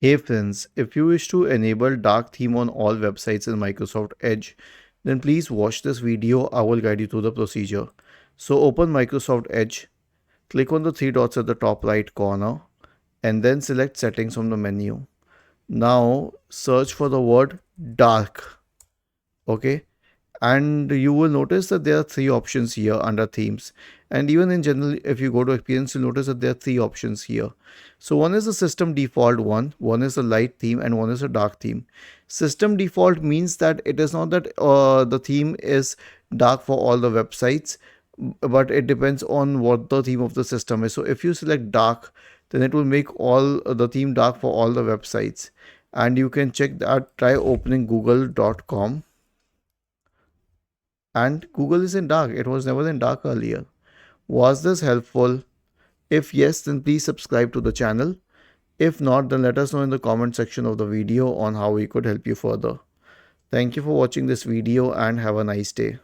Hey friends, if you wish to enable dark theme on all websites in Microsoft Edge, then please watch this video. I will guide you through the procedure. So open Microsoft Edge, click on the three dots at the top right corner, and then select settings from the menu. Now search for the word dark. Okay, and you will notice that there are three options here under themes, and even in general if you go to experience you'll notice that there are three options here. So one is the system default one is the light theme, and one is a dark theme. System default means that it is not that the theme is dark for all the websites, but it depends on what the theme of the system is. So if you select dark, then it will make all the theme dark for all the websites, and you can check that. Try opening google.com, and Google is in dark. It was never in dark earlier. Was this helpful? If yes, then please subscribe to the channel. If not, then let us know in the comment section of the video on how we could help you further. Thank you for watching this video and have a nice day.